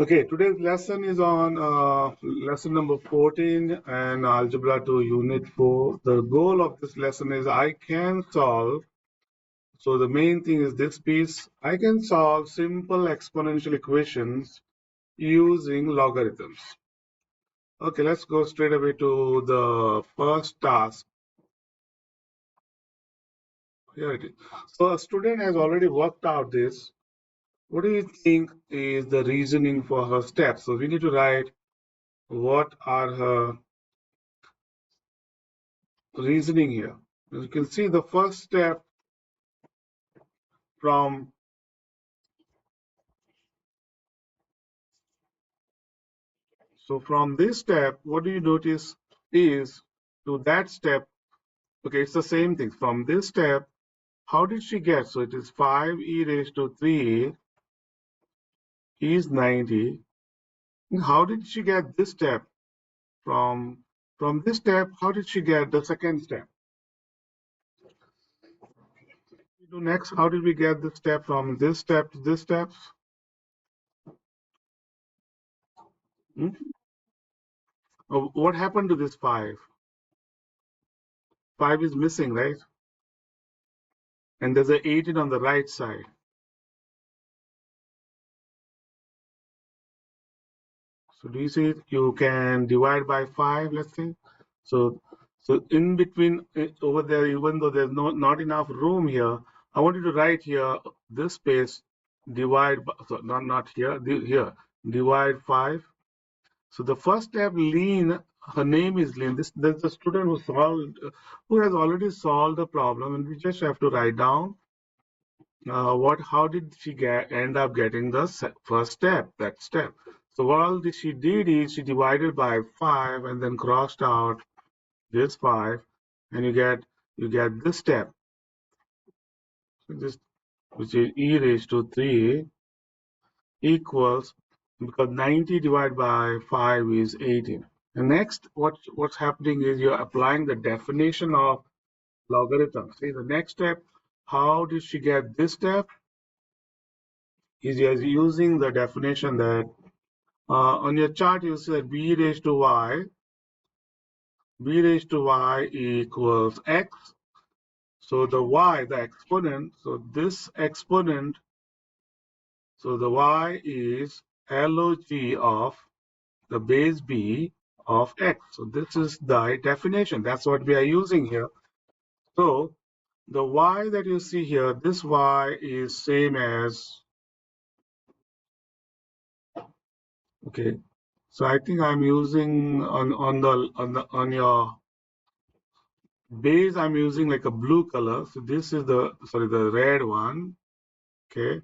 Okay, today's lesson is on lesson number 14 and Algebra to Unit 4. The goal of this lesson is I can solve. So the main thing is this piece. I can solve simple exponential equations using logarithms. Okay, let's go straight away to the first task. Here it is. So a student has already worked out this. What do you think is the reasoning for her steps? So we need to write what are her reasoning here. As you can see, the first step from from this step, what do you notice is to that step, okay, it's the same thing. From this step, how did she get? So it is 5e raised to 3 is 90. How did she get this step? From this step, how did she get the second step? We do next, how did we get the step from this step to this step? Hmm? What happened to this 5? 5 is missing, right? And there's a 18 on the right side. So do you see it? You can divide by 5, let's say. So in between over there, even though there's not enough room here, I want you to write here this space divide by, so not here, here divide 5. So the first step, Lean, her name is Lean. There's a student who has already solved the problem, and we just have to write down how did she end up getting the first step, that step. So all she did is she divided by 5 and then crossed out this 5, and you get this step. So this, which is e raised to 3 equals, because 90 divided by 5 is 18. And next, what's happening is you're applying the definition of logarithm. See the next step, how did she get this step? Is using the definition that on your chart you see that b raised to y equals x. So the y, the exponent, so this exponent, so the y is log of the base b of x. So this is the definition. That's what we are using here. So the y that you see here, this y is same as, okay. So I think I'm using on your base, I'm using like a blue color. So this is the red one, okay?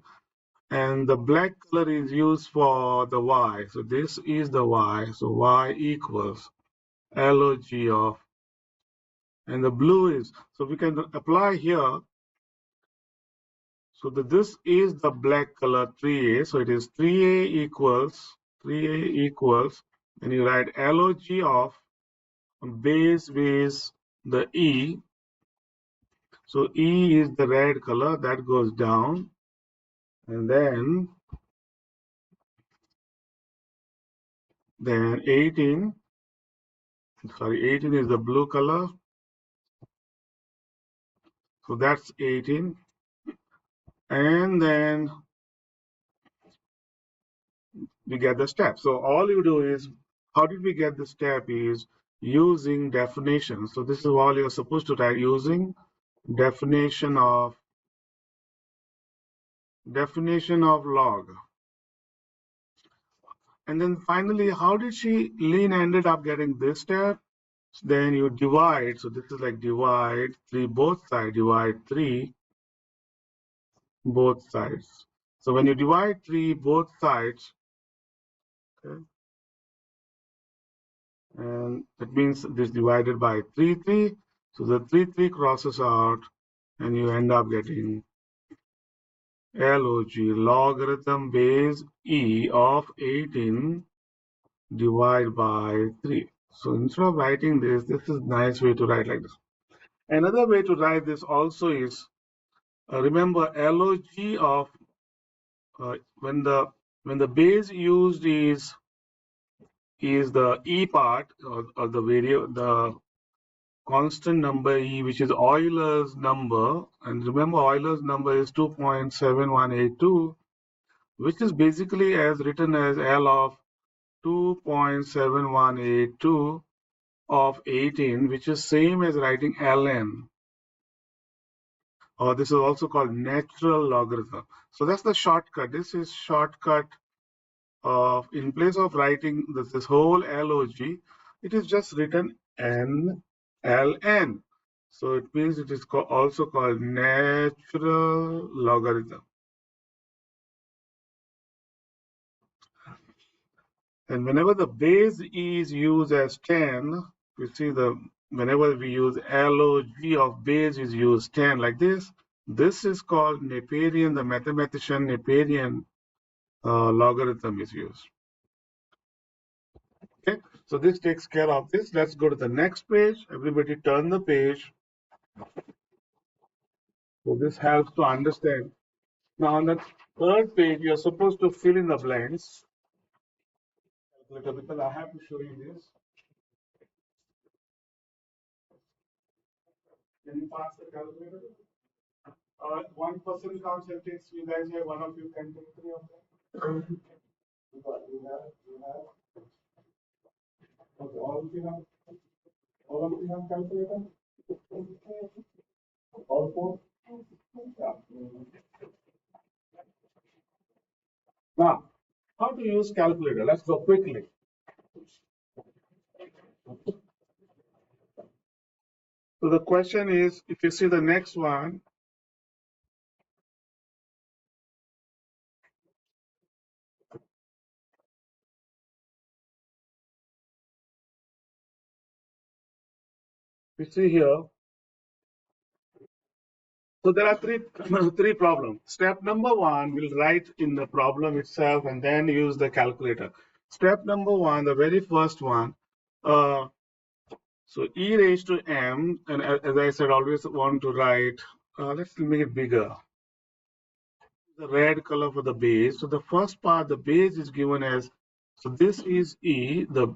And the black color is used for the y. So this is the y. So y equals log of, and the blue is, so we can apply here. So this is the black color 3a. So it is 3a equals, and you write log of base the e. So E is the red color that goes down, and then 18, sorry, 18 is the blue color. So that's 18. And then we get the step. So all you do is, how did we get the step is using definition. So this is all you're supposed to write, using definition of log. And then finally, how did Lean ended up getting this step? Then you divide. So this is like divide 3 both sides, divide 3 both sides. So when you divide 3 both sides, okay, and that means this divided by 3. So the 3 crosses out, and you end up getting log, logarithm base e of 18 divided by 3. So instead of writing this is a nice way to write like this. Another way to write this also is, remember log of when when the base used is the e part, or the constant number e, which is Euler's number, and remember Euler's number is 2.7182, which is basically as written as L of 2.7182 of 18, which is same as writing ln, or this is also called natural logarithm. So that's the shortcut. This is shortcut of, in place of writing this whole log, it is just written n ln. So it means it is also called natural logarithm. And whenever the base is used as 10, you see whenever we use log of base is used 10 like this is called Neperian, the mathematician Neperian logarithm is used. Okay, so this takes care of this. Let's go to the next page. Everybody turn the page. So this helps to understand. Now on the third page, you're supposed to fill in the blanks. Because I have to show you this. Can you pass the calculator? One person comes and takes, you guys have, one of you can take three of them. You have. Okay, all of you have calculator? All four? Yeah. Now, how to use calculator? Let's go quickly. So the question is, if you see the next one, you see here, so there are three problems. Step number one, we'll write in the problem itself and then use the calculator. Step number one, the very first one, so e raised to m, and as I said, always want to write, let's make it bigger. The red color for the base. So the first part, the base is given as, so this is e, the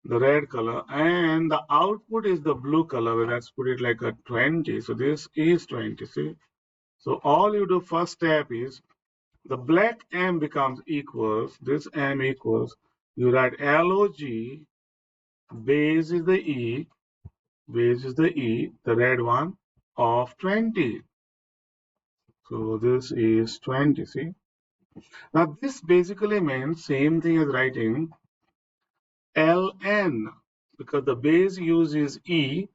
red color, and the output is the blue color. Let's put it like a 20. So this is 20, see? So all you do first step is, the black m becomes equals, this m equals, you write log, base is the red one, of 20. So this is 20, see? Now this basically means same thing as writing ln, because the base used is e,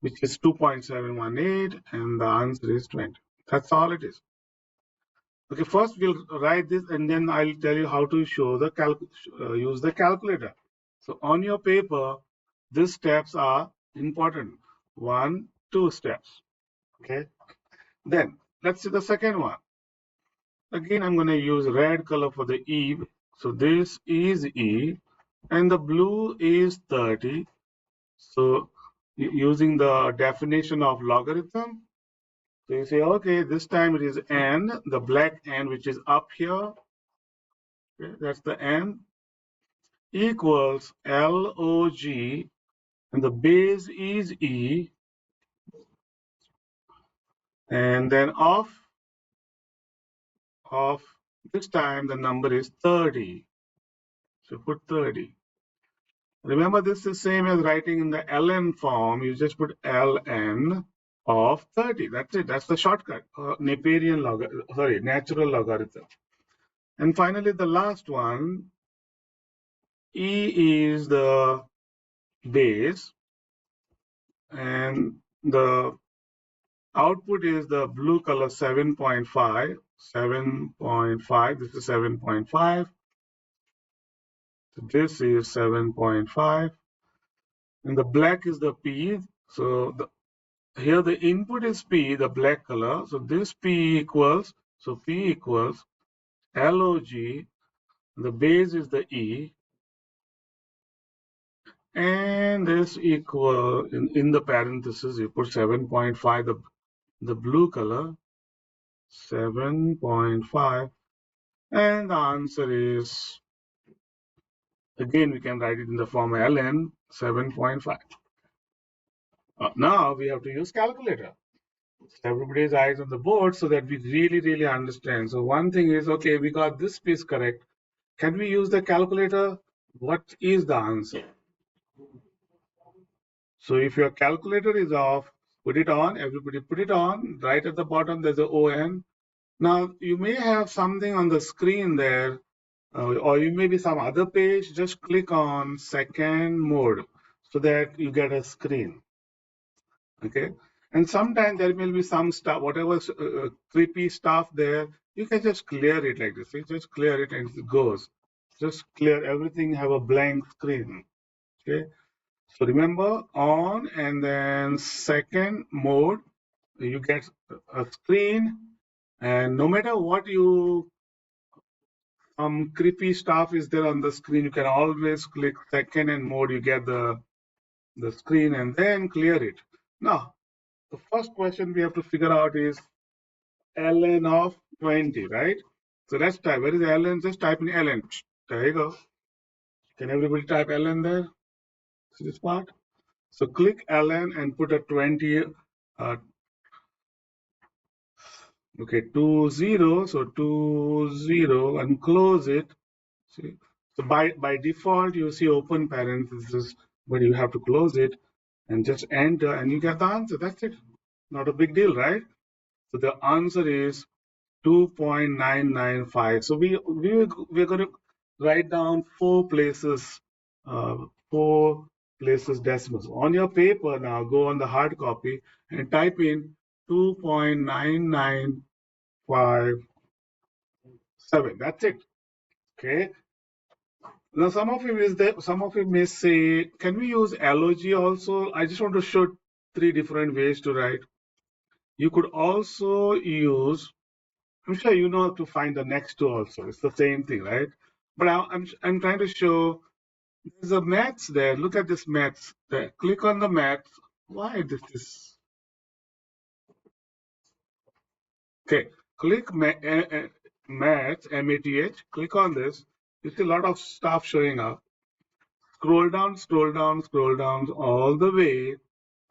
which is 2.718, and the answer is 20. That's all it is. Okay, first we'll write this, and then I'll tell you how to show the use the calculator. So on your paper, these steps are important. 1, 2 steps. Okay. Then let's see the second one. Again, I'm going to use red color for the E. So this is E, and the blue is 30. So using the definition of logarithm, so you say, okay, this time it is n, the black n, which is up here. Okay, that's the n, equals log, and the base is e, and then of this time the number is 30. So put 30. Remember, this is same as writing in the ln form. You just put ln of 30. That's it. That's the shortcut. Natural logarithm. And finally, the last one, e is the base, and the output is the blue color 7.5. 7.5. This is 7.5. This is 7.5. And the black is the p. So here the input is p, the black color. So this p equals log. The base is the e, and this equal in the parenthesis you put 7.5, the blue color, 7.5, And the answer is, again, we can write it in the form ln 7.5. Now we have to use calculator. Everybody's eyes on the board so that we really understand. So one thing is, okay, we got this piece correct. Can we use the calculator? What is the answer? So if your calculator is off, put it on. Everybody put it on. Right at the bottom, there's a ON. Now, you may have something on the screen there, or you may be some other page. Just click on second mode so that you get a screen. Okay. And sometimes there will be some stuff, whatever creepy stuff there, you can just clear it like this. You just clear it and it goes. Just clear everything, have a blank screen. Okay. So remember on and then second mode, you get a screen, and no matter what you creepy stuff is there on the screen, you can always click second and mode, you get the screen and then clear it. Now, the first question we have to figure out is ln of 20, right? So let's type. Where is ln? Just type in ln. There you go. Can everybody type ln there? See this part? So click ln and put a 20. Okay, 20. So 20 and close it. See? So by default, you see open parenthesis, but you have to close it and just enter and you get the answer. That's it. Not a big deal, right? So the answer is 2.995. So we're going to write down uh, four places decimals. On your paper now, go on the hard copy and type in 2.9957. That's it. Okay. Now some of you may say, can we use LOG also? I just want to show three different ways to write. You could also use, I'm sure you know to find the next two also. It's the same thing, right? But I'm trying to show there's a maths there. Look at this maths there. Click on the maths. Why this is okay? Click maths MATH. Click on this. You see a lot of stuff showing up. Scroll down, scroll down, scroll down all the way,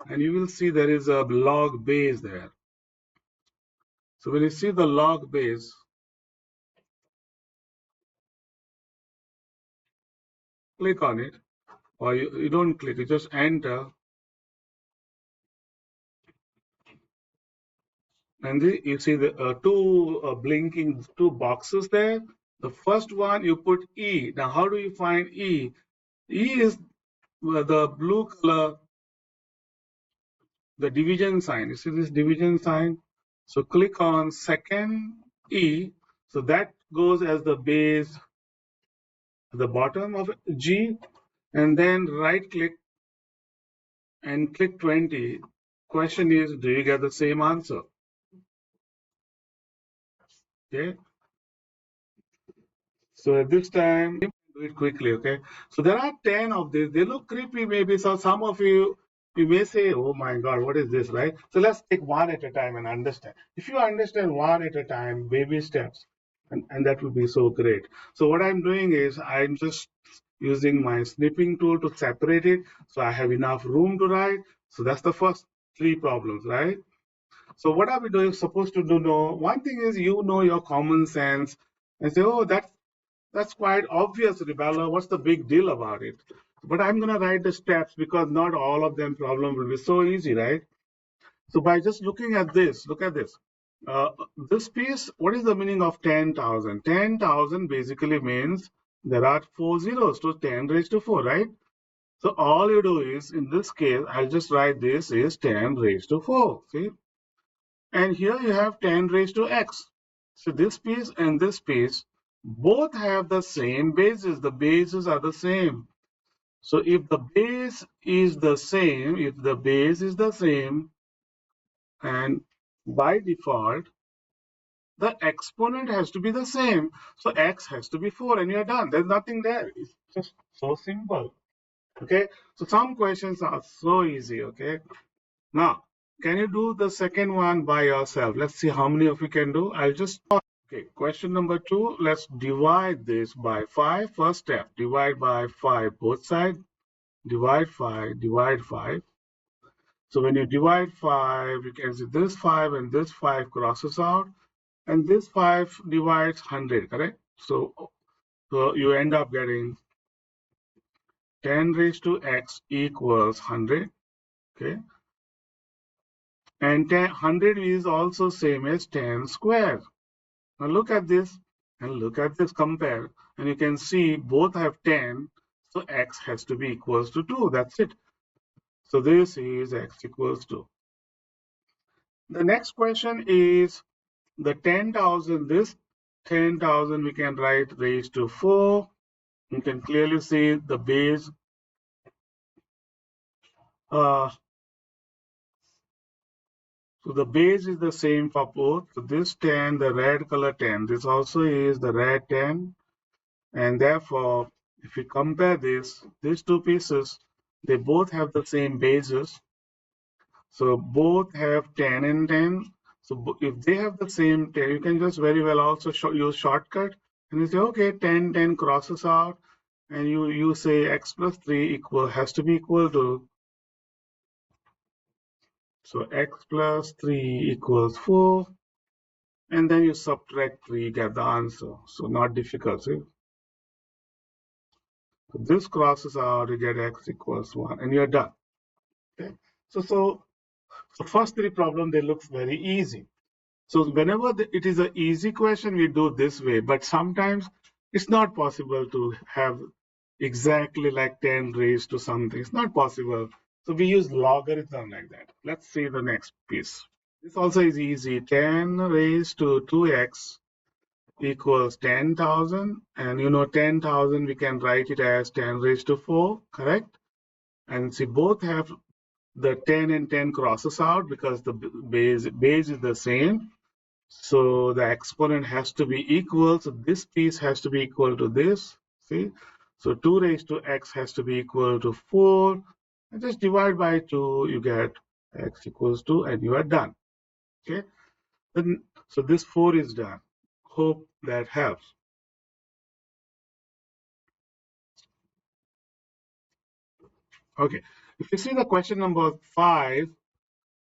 and you will see there is a log base there. So when you see the log base, click on it, or you don't click, you just enter. And you see the two blinking two boxes there. The first one you put E. Now, how do you find E? E is the blue color, the division sign. You see this division sign? So click on second E. So that goes as the base at the bottom of G. And then right click and click 20. Question is, do you get the same answer? Okay. So at this time, do it quickly, okay? So there are 10 of these. They look creepy maybe. So some of you may say, oh my God, what is this, right? So let's take one at a time and understand. If you understand one at a time, baby steps, and that would be so great. So what I'm doing is I'm just using my snipping tool to separate it. So I have enough room to write. So that's the first three problems, right? So what are we doing, supposed to do? Know one thing is you know your common sense and say, oh, that's quite obvious, Ribella. What's the big deal about it? But I'm going to write the steps because not all of them problem will be so easy, right? So by just looking at this, look at this. This piece, what is the meaning of 10,000? 10,000 basically means there are four zeros, so 10 raised to 4, right? So all you do is, in this case, I'll just write this is 10 raised to 4, see? And here you have 10 raised to x. So this piece and this piece both have the same bases. The bases are the same. So if the base is the same, and by default, the exponent has to be the same. So x has to be 4 and you're done. There's nothing there. It's just so simple. Okay. So some questions are so easy. Okay. Now, can you do the second one by yourself? Let's see how many of you can do. I'll just, Okay, question number 2. Let's divide this by 5. First step, divide by 5 both sides. Divide 5, divide 5. So when you divide 5, you can see this 5 and this 5 crosses out, and this 5 divides 100, correct? So you end up getting 10 raised to x equals 100, okay? And 100 is also same as 10 squared. Now look at this and look at this, compare, and you can see both have 10, so x has to be equals to 2. That's it. So this is x equals 2. The next question is the 10,000. This 10,000 we can write raised to 4. You can clearly see the base. Uh, so the base is the same for both. So this 10, the red color 10, this also is the red 10. And therefore, if we compare these two pieces, they both have the same bases. So both have 10 and 10. So if they have the same 10, you can just very well also use shortcut. And you say, okay, 10, 10 crosses out. And you say x plus 3 has to be equal to, so x plus 3 equals 4. And then you subtract 3, get the answer. So not difficult. See? So this crosses out, you get x equals 1, and you're done. Okay. So first three problems, they look very easy. So whenever it is an easy question, we do this way. But sometimes it's not possible to have exactly like 10 raised to something. It's not possible. So we use logarithm like that. Let's see the next piece. This also is easy. 10 raised to 2x equals 10,000. And 10,000, we can write it as 10 raised to 4, correct? And see, both have the 10 and 10 crosses out because the base is the same. So the exponent has to be equal. So this piece has to be equal to this. See? So 2 raised to x has to be equal to 4. And just divide by 2, you get x equals 2, and you are done. Okay? So this 4 is done. Hope that helps. Okay. If you see the question number 5,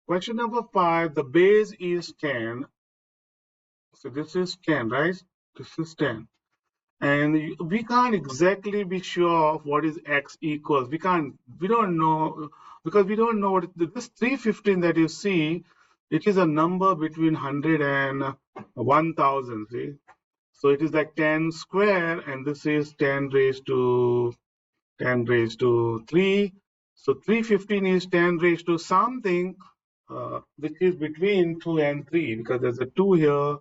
the base is 10. So this is 10, right? This is 10. And we can't exactly be sure of what is x equals. We don't know, because we don't know what this 315 that you see, it is a number between 100 and 1000. See? So it is like 10 square, and this is 10 raised to 3. So 315 is 10 raised to something, which is between 2 and 3, because there's a 2 here.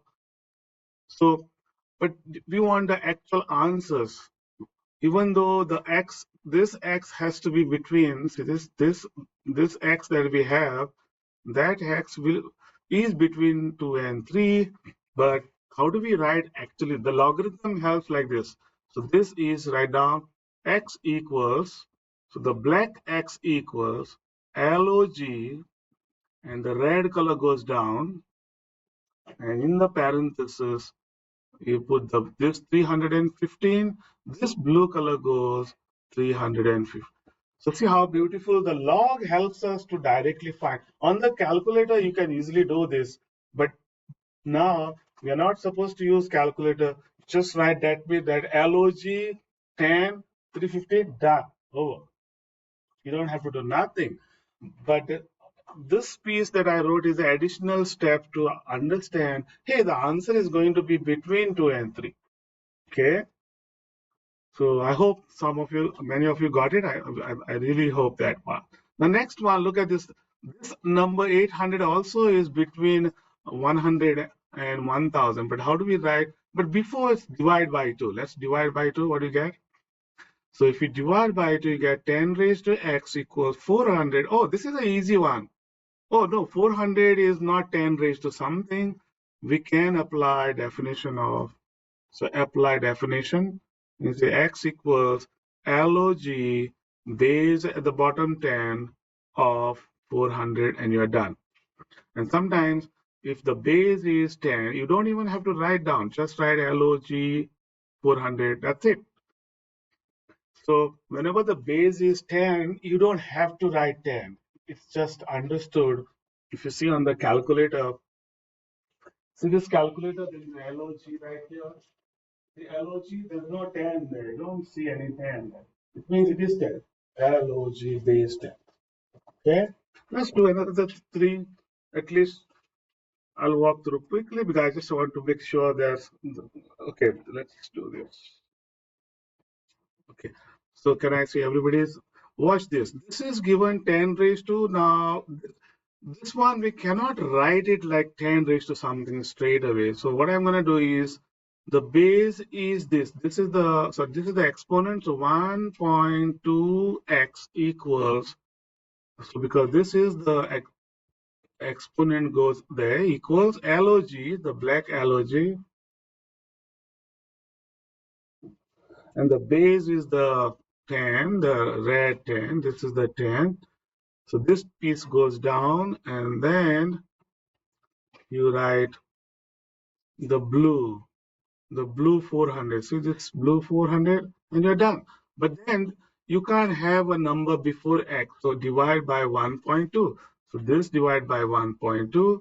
So, but we want the actual answers. Even though this x has to be between, see this x that we have, that x is between 2 and 3. But how do we write actually? The logarithm helps like this. So this is, write down x equals, so the black x equals log, and the red color goes down, and in the parenthesis you put this 315, this blue color goes 350. So see how beautiful the log helps us to directly find. On the calculator, you can easily do this, but now we are not supposed to use calculator. Just write that bit, that log 10 350, done, over. You don't have to do nothing. But this piece that I wrote is an additional step to understand, hey, the answer is going to be between 2 and 3. Okay. So I hope many of you got it. I really hope that one. The next one, look at this. This number 800 also is between 100 and 1000. But how do we write? But before it's divide by 2. Let's divide by 2. What do you get? So if you divide by 2, you get 10 raised to x equals 400. Oh, this is an easy one. Oh, no, 400 is not 10 raised to something. We can apply definition of, so apply definition. You say x equals log base at the bottom 10 of 400, and you're done. And sometimes if the base is 10, you don't even have to write down. Just write log 400. That's it. So whenever the base is 10, you don't have to write 10. It's just understood. If you see on the calculator, see this calculator, there is a log right here. The log, there's no 10 there. You don't see any 10 there. It means it is 10. Log base 10. Okay? Let's do another three. At least I'll walk through quickly because I just want to make sure there's. Okay, let's do this. Okay. So can I see everybody's? Watch this. This is given 10 raised to now. This one we cannot write it like 10 raised to something straight away. So what I'm going to do is the base is this. This is the exponent. So 1.2x equals. So because this is the exponent goes there equals log, the black log, and the base is the 10, the red 10. This is the 10. So this piece goes down, and then you write the blue 400. See this blue 400, and you're done. But then you can't have a number before x, so divide by 1.2. So this divide by 1.2,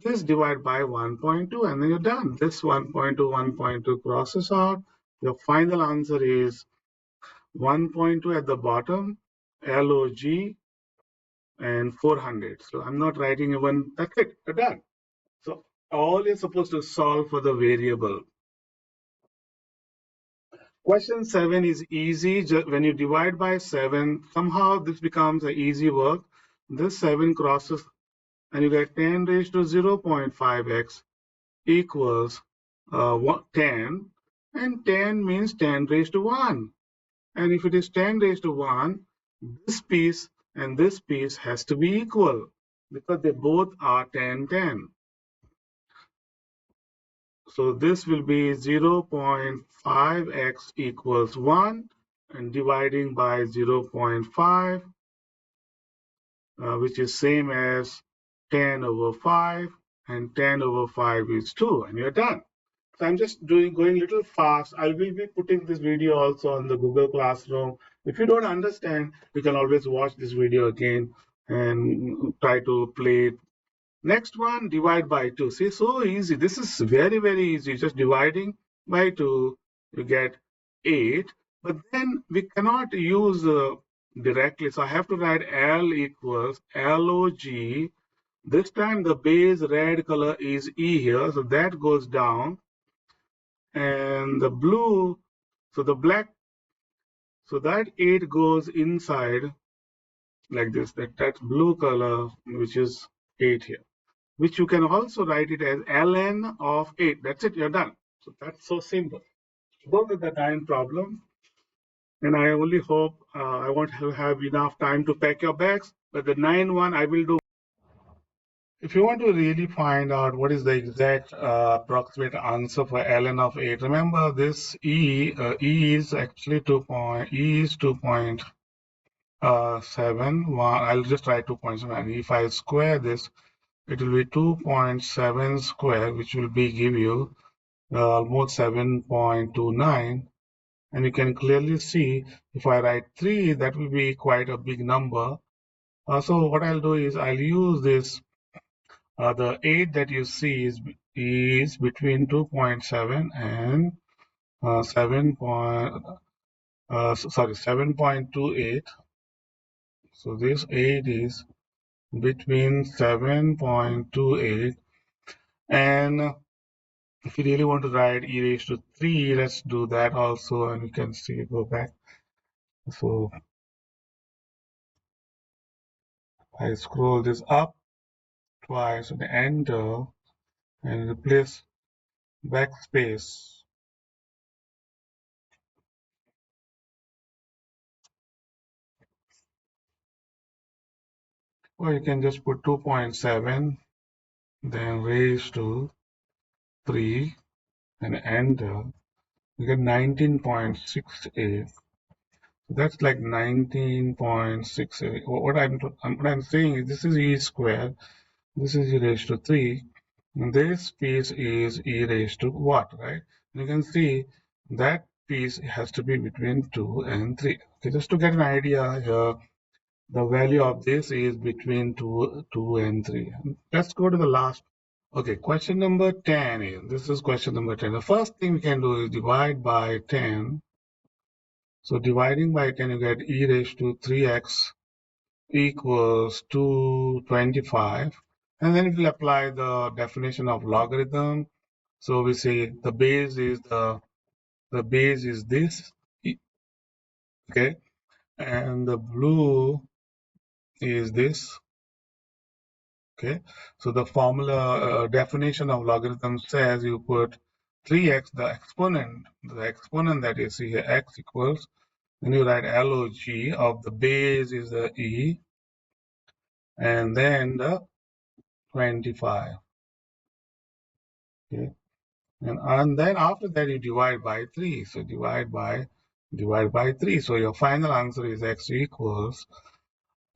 this divide by 1.2, and then you're done. This 1.2, 1.2 crosses out. Your final answer is 1.2 at the bottom, log, and 400. So I'm not writing even, that's it, you're done. So all you're supposed to solve for the variable. Question 7 is easy. When you divide by 7, somehow this becomes an easy work. This 7 crosses and you get 10 raised to 0.5x equals 10. And 10 means 10 raised to 1. And if it is 10 raised to 1, this piece and this piece has to be equal because they both are 10, 10. So this will be 0.5x equals 1 and dividing by 0.5, which is same as 10 over 5, and 10 over 5 is 2, and you're done. So I'm just going a little fast. I will be putting this video also on the Google Classroom. If you don't understand, you can always watch this video again and try to play it. Next one, divide by 2. See, so easy. This is very, very easy. Just dividing by 2, you get 8. But then we cannot use directly. So I have to write L equals log. This time the base red color is E here. So that goes down. And the blue, so the black, so that 8 goes inside like this. That's blue color, which is 8 here, which you can also write it as ln of 8. That's it, you're done. So that's so simple. Those are the 9 problems. And I only hope I won't have enough time to pack your bags, but the 9 one I will do. If you want to really find out what is the exact approximate answer for ln of 8, remember this E is actually 2.7. I'll just write 2.7. If I square this, it will be 2.7 square, which will be give you almost 7.29. And you can clearly see if I write 3, that will be quite a big number. So what I'll do is I'll use this. The 8 that you see is between 2.7 and 7.28. So this 8 is between 7.28 and if you really want to write e raised to 3, let's do that also, and you can see go back. So I scroll this up twice and enter and replace backspace. Or you can just put 2.7, then raised to 3 and enter. You get 19.68. That's like 19.68. What I'm saying is this is e squared. This is e raised to 3. This piece is e raised to what, right? You can see that piece has to be between 2 and 3. Okay, just to get an idea here, the value of this is between 2 and 3. Let's go to the last. Okay, question number 10 is, this is question number 10. The first thing we can do is divide by 10. So dividing by 10, you get e raised to 3x equals 225. And then if you apply the definition of logarithm, so we say the base is this, okay, and the blue is this, okay. So the formula definition of logarithm says you put 3x, the exponent that is here x equals, then you write log of the base is the e, and then the 25, okay. And then after that you divide by 3. So divide by 3. So your final answer is x equals,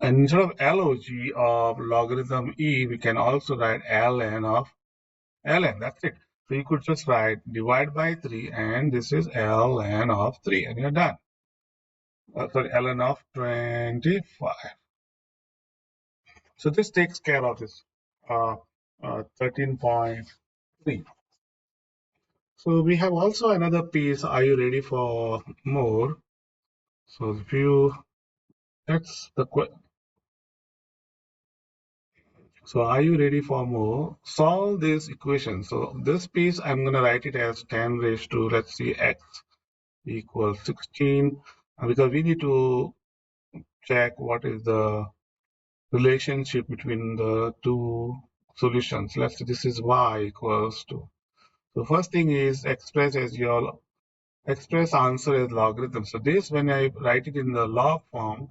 and instead of log of logarithm e, we can also write ln of ln. That's it. So you could just write divide by 3, and this is ln of 3, and you're done. Sorry, ln of 25. So this takes care of this 13.3. So we have also another piece. Are you ready for more? So if you, that's the question. So are you ready for more? Solve this equation. So this piece, I'm going to write it as 10 raised to, let's see, x equals 16, because we need to check what is the relationship between the two solutions. Let's say this is y equals to. So first thing is express answer as logarithm. So this, when I write it in the log form,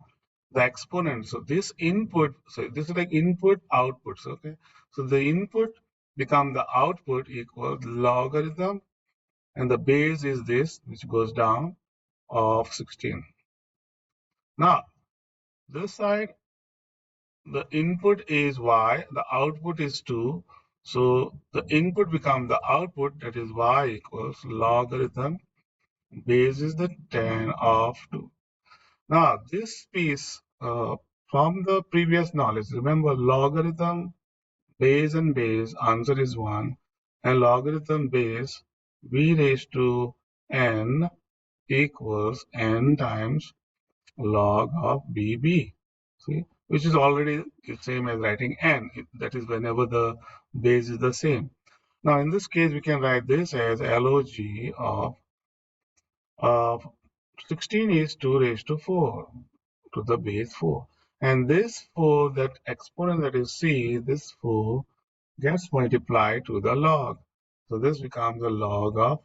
the exponent. So this input, so this is like input outputs. Okay. So the input become the output equals logarithm, and the base is this, which goes down, of 16. Now this side, the input is y, the output is 2. So the input becomes the output, that is y equals logarithm, base is the 10 of 2. Now this piece from the previous knowledge, remember logarithm, base and base, answer is 1, and logarithm base v raised to n equals n times log of bb. See, which is already the same as writing n. That is whenever the base is the same. Now in this case, we can write this as log of 16 is 2 raised to 4 to the base 4. And this 4, that exponent that you see, this 4 gets multiplied to the log. So this becomes a log of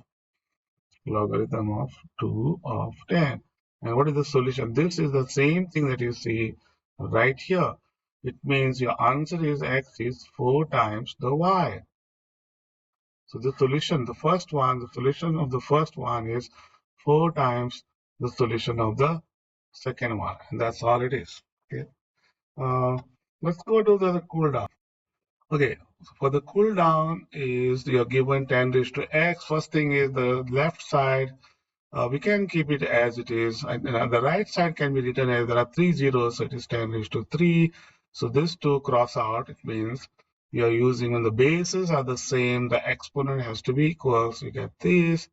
logarithm of 2 of 10. And what is the solution? This is the same thing that you see right here. It means your answer is x is 4 times the y. So the solution, the solution of the first one is 4 times the solution of the second one. And that's all it is. Okay. Uh, let's go to the cool down. Okay, so for the cool down is you're given 10 raised to x. First thing is the left side, we can keep it as it is. And the right side can be written as there are 3 zeros, so it is 10 raised to 3. So this 2 cross out, it means you're using when the bases are the same, the exponent has to be equal. So you get this,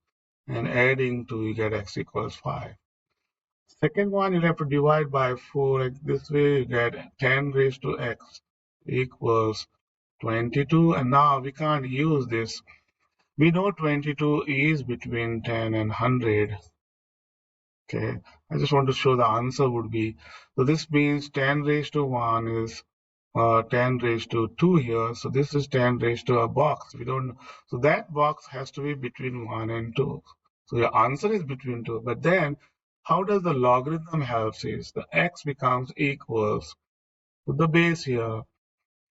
and adding 2, you get x equals 5. Second one, you'll have to divide by 4. Like this way, you get 10 raised to x equals 22. And now we can't use this. We know 22 is between 10 and 100. Okay, I just want to show the answer would be, so this means 10 raised to 1 is 10 raised to 2 here. So this is 10 raised to a box. We don't, so that box has to be between 1 and 2. So your answer is between 2. But then, how does the logarithm helps is the x becomes equals to the base here,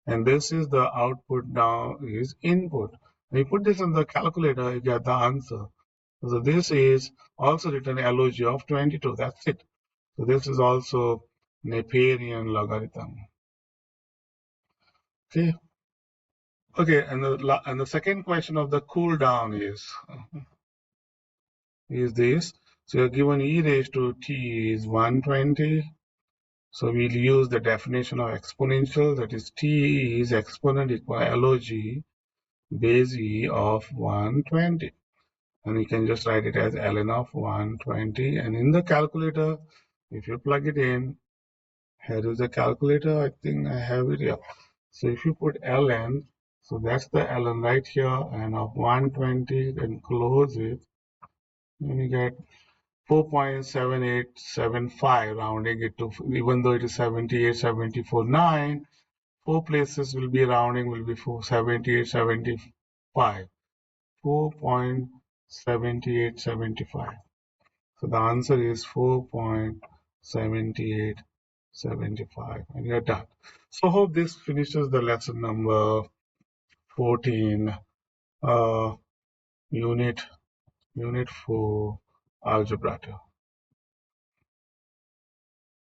and this is the output, now is input. When you put this on the calculator, you get the answer. So this is also written log of 22. That's it. So this is also Neperian logarithm. Okay. Okay, and the second question of the cool down is this. So you're given e raised to t is 120. So we'll use the definition of exponential, that is t is exponent equal log base e of 120. And you can just write it as ln of 120. And in the calculator, if you plug it in, here is the calculator. I think I have it here. So if you put ln, so that's the ln right here, and of 120, then close it, and you get 4.7875, rounding it to, even though it is 78, 74, 9, four places will be rounding, will be 478, 75, 4.7875. So the answer is 4.7875, and you're done. So hope this finishes the lesson number 14, uh, unit 4, algebra 2.